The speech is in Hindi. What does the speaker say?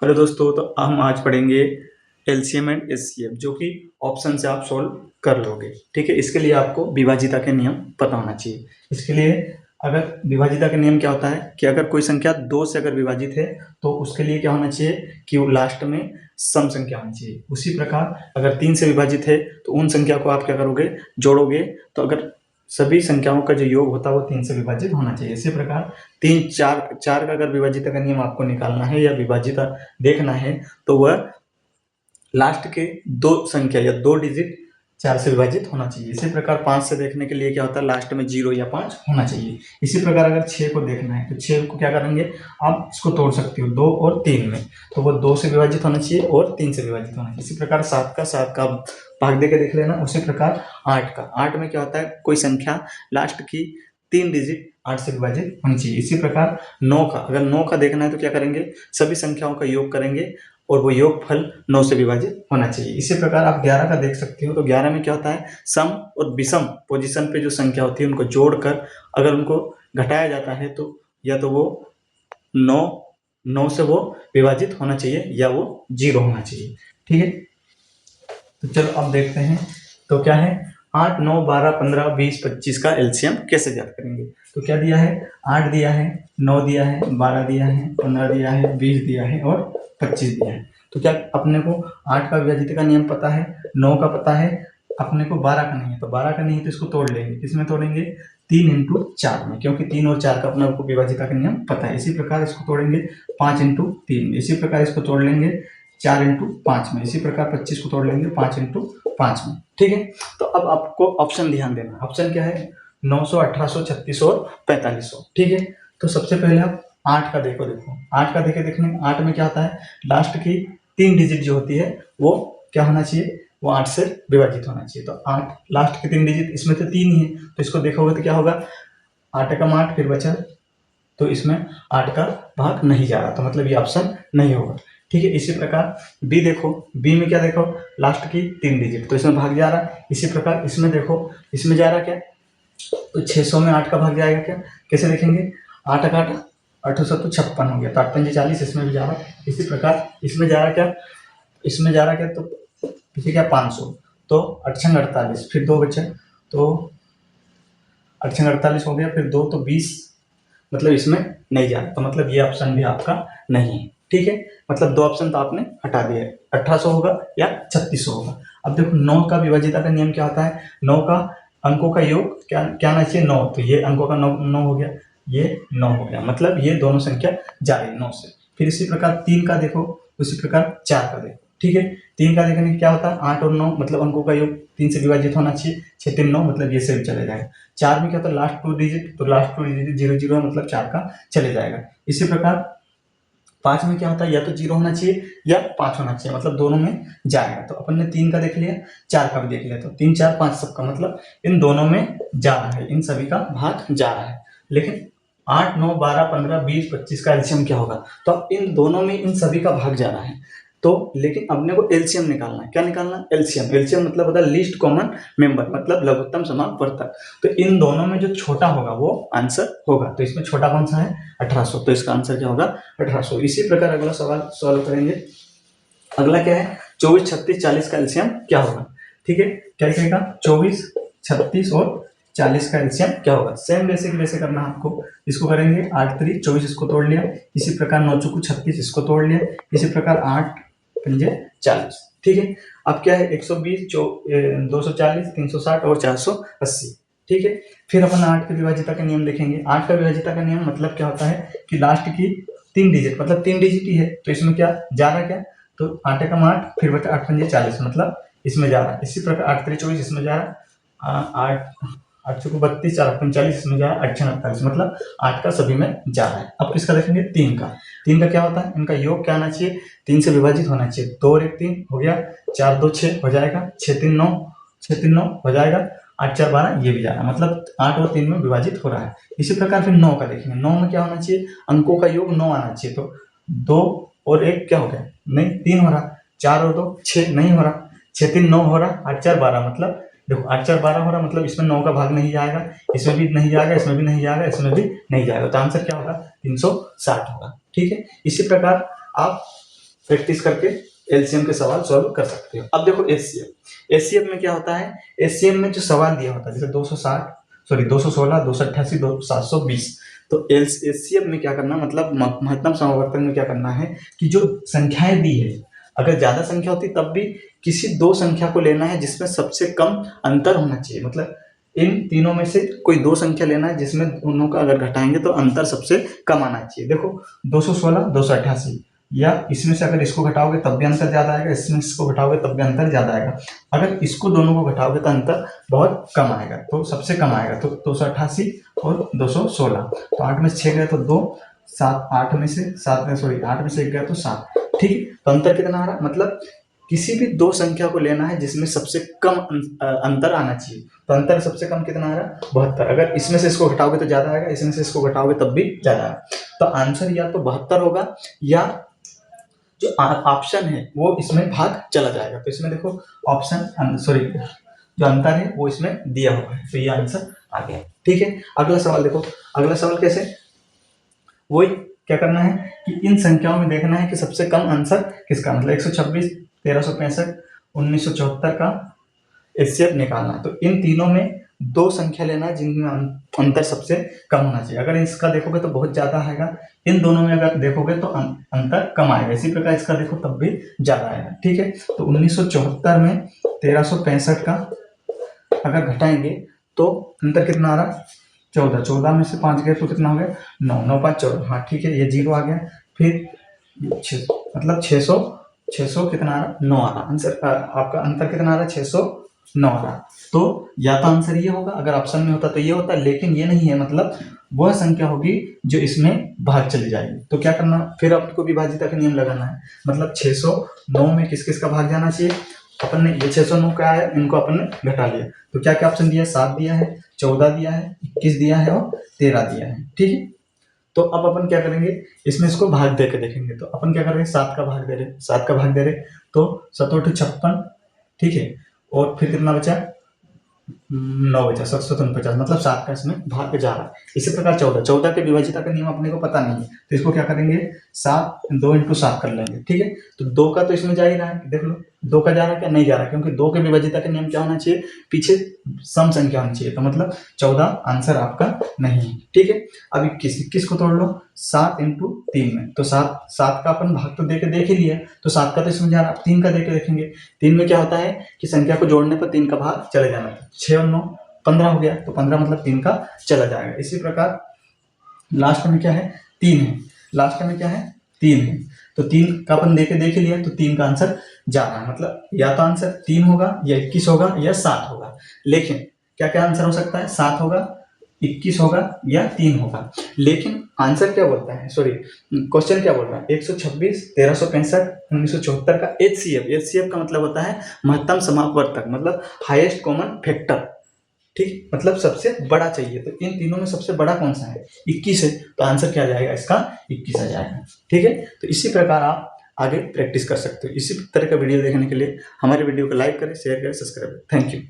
हेलो दोस्तों, तो हम आज पढ़ेंगे एलसीएम एंड एचसीएफ, जो कि ऑप्शन से आप सॉल्व कर लोगे। ठीक है, इसके लिए आपको विभाजिता के नियम पता होना चाहिए। इसके लिए अगर विभाजिता का नियम क्या होता है कि अगर कोई संख्या 2 से अगर विभाजित है तो उसके लिए क्या होना चाहिए कि वो लास्ट में सम संख्या होनी चाहिए। उसी प्रकार अगर 3 से विभाजित है तो उन संख्या को आप क्या करोगे, जोड़ोगे। तो अगर सभी संख्याओं का जो योग होता है वो 3 से विभाजित होना चाहिए। इसी प्रकार 3 4 का अगर विभाजिता का नियम आपको निकालना है या विभाजिता देखना है तो वह लास्ट के 2 संख्या या 2 डिजिट 4 से विभाजित होना चाहिए। इसी प्रकार 5 से देखने के लिए क्या होता है, लास्ट में 0 या 5 होना चाहिए। इसी प्रकार अगर 6 को देखना है तो 6 को क्या करेंगे, आप इसको तोड़ सकते हो 2 और 3 में, तो वो 2 से विभाजित होना चाहिए और 3 से विभाजित होना चाहिए। इसी प्रकार 7 का भाग दे के देख लेना। उसी प्रकार 8 में क्या होता है, कोई संख्या लास्ट की 3 डिजिट 8 से विभाजित होनी चाहिए। इसी प्रकार 9 का, अगर 9 का देखना है तो क्या करेंगे, सभी संख्याओं का योग करेंगे और वो योगफल 9 से विभाजित होना चाहिए। इसी प्रकार आप 11 का देख सकते हो, तो 11 में क्या होता है, सम और विषम पोजीशन पे जो संख्या होती है उनको जोड़कर अगर उनको घटाया जाता है तो या तो वो 9 से वो विभाजित होना चाहिए या वो 0 होना चाहिए। ठीक है, तो चलो अब देखते हैं। तो क्या है, 8, 9, 12, 15, 20, 25 का एलसीएम कैसे ज्ञात करेंगे। तो क्या दिया है, 8 दिया है, 9 दिया है, 12 दिया है, 15 दिया है, 20 दिया है और 25 दिया है। तो क्या अपने को 8 का विभाजित का नियम पता है, 9 का पता है, अपने को 12 का नहीं है। तो 12 का नहीं है तो इसको तोड़ लेंगे। किसमें तोड़ेंगे, 3 इंटू 4 में, क्योंकि 3 और 4 का अपने को विभाजिता का नियम पता है। इसी प्रकार इसको तोड़ेंगे 5 इंटू 3 में। इसी प्रकार इसको तोड़ लेंगे 4 इंटू 5 में। इसी प्रकार 25 को तोड़ लेंगे 5 इंटू 5 में। ठीक है, तो अब आपको ऑप्शन ध्यान देना। ऑप्शन क्या है, 900, 1800, 3600 और 4500। ठीक है, तो सबसे पहले आप 8 का देखो 8 का देखने 8 में क्या होता है, लास्ट की 3 डिजिट जो होती है वो क्या होना चाहिए, वो 8 से विभाजित होना चाहिए। तो 8 लास्ट के 3 डिजिट, इसमें तो 3 ही है, तो इसको देखोगे तो क्या होगा, 8 का 8 फिर बचा, तो इसमें 8 का भाग नहीं जा रहा, तो मतलब ये ऑप्शन नहीं होगा। ठीक है, इसी प्रकार बी देखो, बी में क्या देखो, लास्ट की 3 डिजिट, तो इसमें भाग जा रहा है। इसी प्रकार इसमें देखो, इसमें जा रहा क्या, तो 600 में 8 का भाग जाएगा क्या, कैसे देखेंगे, 8 का 8 800 तो 56 हो गया, तो 8 पंजे 40, इसमें भी जा रहा है। इसी प्रकार इसमें जा रहा क्या, इसमें जा रहा क्या, तो इसे क्या 500, तो 8 48, फिर 2 बचे, तो 8 48 हो गया, फिर 2 तो 20, मतलब इसमें नहीं जा रहा, तो मतलब ये ऑप्शन भी आपका नहीं है। ठीक है, मतलब 2 ऑप्शन तो आपने हटा दिए, 1800 होगा या 3600 होगा। अब देखो 9 का विभाजिता का नियम क्या होता है, 9 का अंकों का योग क्या आना चाहिए, 9, तो ये अंकों का 9 हो गया, ये 9 हो गया, मतलब ये दोनों संख्या जा रही है 9 से। फिर इसी प्रकार 3 का देखो, उसी प्रकार 4 का देखो। ठीक है, 3 का देखने क्या होता है, 8 और 9 मतलब अंकों का योग 3 से विभाजित होना चाहिए, 6 3 9 मतलब ये से भी चले जाएगा। 4 में क्या होता है, लास्ट 2 डिजिट, तो लास्ट 2 डिजिट 0 0 मतलब 4 का चले जाएगा। इसी प्रकार 5 में क्या होता है, या तो 0 होना चाहिए या 5 होना चाहिए, मतलब दोनों में जाएगा। तो अपन ने 3 का देख लिया, 4 का भी देख लिया, तो 3 4 5 सबका मतलब इन दोनों में जा रहा है, इन सभी का भाग जा रहा है। लेकिन 8 9 12 15 20 25 का एलसीएम क्या होगा, तो अब इन दोनों में इन सभी का भाग जा रहा है, तो लेकिन अपने को एलसीएम निकालना है। क्या निकालना है, एलसीएम मतलब होता है लीस्ट कॉमन मेंबर, मतलब लघुत्तम समापवर्तक। तो इन दोनों में जो छोटा होगा वो आंसर होगा, तो इसमें छोटा कौन सा है, 1800, तो इसका आंसर क्या होगा, 1800। इसी प्रकार अगला सवाल सॉल्व करेंगे। अगला क्या है, 24 36 40 का एलसीएम क्या होगा। ठीक है, क्या कहेगा, 24 36 और 40 का एलसीएम क्या होगा। सेम वैसे करना है आपको, इसको करेंगे 8 3 24, इसको तोड़ लिया। इसी प्रकार 9 चौको 36, इसको तोड़ लिया। इसी प्रकार 8 पंजे 40। ठीक है, अब क्या है, 120 240 360 और 480। ठीक है, फिर अपन 8 के विभाजिता का नियम देखेंगे। 8 का विभाजिता का नियम मतलब क्या होता है कि लास्ट की 3 डिजिट, मतलब 3 डिजिट ही है, तो इसमें क्या जा रहा है, क्या, तो 8 का 8 फिर बचा 8 पंजे 40, मतलब इसमें जा रहा है। इसी प्रकार 8 3 24, इसमें जा रहा है, 8 चौको 32 4 45, इसमें जा रहा है 8 6 48, मतलब 8 का सभी में जा रहा है। अब किसका देखेंगे, 3 का क्या होता है, इनका योग क्या आना चाहिए, 3 से विभाजित होना चाहिए। 2 और 1 3 हो गया, 4 2 6 हो जाएगा, 6 3 9 हो जाएगा, 8 4 12 ये भी जा रहा है, मतलब 8 और 3 में विभाजित हो रहा है। इसी प्रकार फिर 9 का देखेंगे, 9 में क्या होना चाहिए, अंकों का योग 9 आना चाहिए, तो 2 और 1 क्या हो गया, नहीं 3 हो रहा, 4 और 2 6 नहीं हो रहा, 6 3 9 हो रहा, 8 4 12, मतलब देखो 8 4 12 हो रहा, मतलब इसमें 9 का भाग नहीं जाएगा, इसमें भी नहीं जाएगा, इसमें भी नहीं जाएगा, इसमें भी नहीं जाएगा, तो आंसर क्या होगा, 360 होगा। ठीक है, इसी प्रकार आप प्रैक्टिस करके एलसीएम के सवाल सॉल्व कर सकते हो। अब देखो एचसीएफ में क्या होता है, एचसीएफ में जो सवाल दिया होता है जैसे 216, 288, 720, तो एचसीएफ में क्या करना, मतलब महत्तम समावर्तक में क्या करना है कि जो संख्याएं दी है, अगर ज्यादा संख्या होती तब भी किसी दो संख्या को लेना है जिसमें सबसे कम अंतर होना चाहिए, मतलब इन तीनों में से कोई दो संख्या लेना है जिसमें दोनों का अगर घटाएंगे तो अंतर सबसे कम आना चाहिए। देखो 216, 288, या इसमें से अगर इसको घटाओगे तब भी अंतर ज्यादा आएगा, इसमें इसको घटाओगे तब भी अंतर ज्यादा आएगा, अगर इसको दोनों को घटाओगे तो अंतर बहुत कम आएगा, तो सबसे कम आएगा। तो 288 और 216, तो 8 में से 6 गया तो 2, 7, 8 में से 7 में, सॉरी 8 में से 1 गया तो 7, ठीक है। तो अंतर कितना आ रहा, मतलब किसी भी दो संख्या को लेना है जिसमें सबसे कम अंतर आना चाहिए, तो अंतर सबसे कम कितना आ रहा, 72। अगर इसमें से इसको घटाओगे तो ज्यादा आएगा, इसमें से इसको घटाओगे तब भी ज्यादा आएगा, तो आंसर या तो 72 होगा या जो ऑप्शन है वो इसमें भाग चला जाएगा। तो इसमें देखो ऑप्शन, सॉरी जो अंतर है वो इसमें दिया हुआ है, तो ये आंसर आ गया, ठीक है। अगला सवाल देखो, अगला सवाल कैसे, वही क्या करना है कि इन संख्याओं में देखना है कि सबसे कम आंसर किसका, मतलब 126, 1365, 1974 का एचसीएफ निकालना है। तो इन तीनों में दो संख्या लेना है जिनमें अंतर सबसे कम होना चाहिए। अगर इसका देखोगे तो बहुत ज्यादा आएगा, इन दोनों में अगर देखोगे तो अंतर कम आएगा, इसी प्रकार इसका देखो तब भी ज्यादा आएगा, ठीक है। तो 1974 में 1365 का अगर घटाएंगे तो अंतर कितना आ रहा, 14, 14 में से 5 गए तो कितना हो गया, 9, 9 5 14, हाँ ठीक है, ये 0 आ गया, फिर मतलब 600 कितना आ रहा, 9 आ रहा, आंसर आपका अंतर कितना आ रहा, 609 आ रहा। तो या तो आंसर ये होगा, अगर ऑप्शन में होता तो ये होता, लेकिन ये नहीं है, मतलब वह संख्या होगी जो इसमें भाग चली जाएगी। तो क्या करना, फिर आपको विभाजिता का नियम लगाना है, मतलब 609 में किस किस का भाग जाना चाहिए, अपन ने ये 609 का है, इनको अपन ने घटा लिया, तो क्या क्या ऑप्शन दिया, 7 दिया है, 14 दिया है, 21 दिया है और 13 दिया है, ठीक है। तो अब अपन क्या करेंगे, इसमें इसको भाग दे के देखेंगे, तो अपन क्या करेंगे, 7 का भाग दे रहे, 7 का भाग दे रहे, तो 7 8 56, ठीक है, और फिर कितना बचा, 9 बचा, 749, मतलब 7 का इसमें भाग जा रहा है। इसी प्रकार 14 के विभाजिता का नियम अपने को पता नहीं है, तो इसको क्या करेंगे, 2 × 7 कर लेंगे, ठीक है। तो 2 का तो इसमें जा ही रहा है, देख लो 2 का जा रहा है क्या, नहीं जा रहा, क्योंकि 2 के विभाजिता का नियम क्या होना चाहिए, पीछे सम संख्या होनी चाहिए, तो मतलब 14 आंसर आपका नहीं है, ठीक है। अब 21 को तोड़ लो 7 × 3 में, तो 7 का अपन भाग तो देख ही लिया, तो 7 का तो इसमें जा रहा, 3 का देके देखेंगे, 3 में क्या होता है कि संख्या को जोड़ने पर 3 का भाग चले जाना है, 6 और 9 15 हो गया, तो 15 मतलब 3 का चला जाएगा। इसी प्रकार लास्ट में क्या है, 3 है, लास्ट में क्या है, 3 है, तो 3 का अपन देख लिया, तो 3 का आंसर जा रहा है, मतलब या तो आंसर 3 होगा या 21 होगा या 7 होगा, लेकिन क्या क्या आंसर हो सकता है, 7 होगा, 21 होगा या 3 होगा, लेकिन आंसर क्या बोलता है, सॉरी क्वेश्चन क्या बोल रहा है, 126, 1365, 1974 का एचसीएफ का मतलब होता है महत्तम समापवर्तक, मतलब हाईएस्ट कॉमन फैक्टर, ठीक, मतलब सबसे बड़ा चाहिए, तो इन तीनों में सबसे बड़ा कौन सा है, 21 है, तो आंसर क्या आ जाएगा इसका, 21 आ जाएगा, ठीक है। तो इसी प्रकार आप आगे प्रैक्टिस कर सकते हो। इसी तरह का वीडियो देखने के लिए हमारे वीडियो को लाइक करें, शेयर करें, सब्सक्राइब करें। Thank you.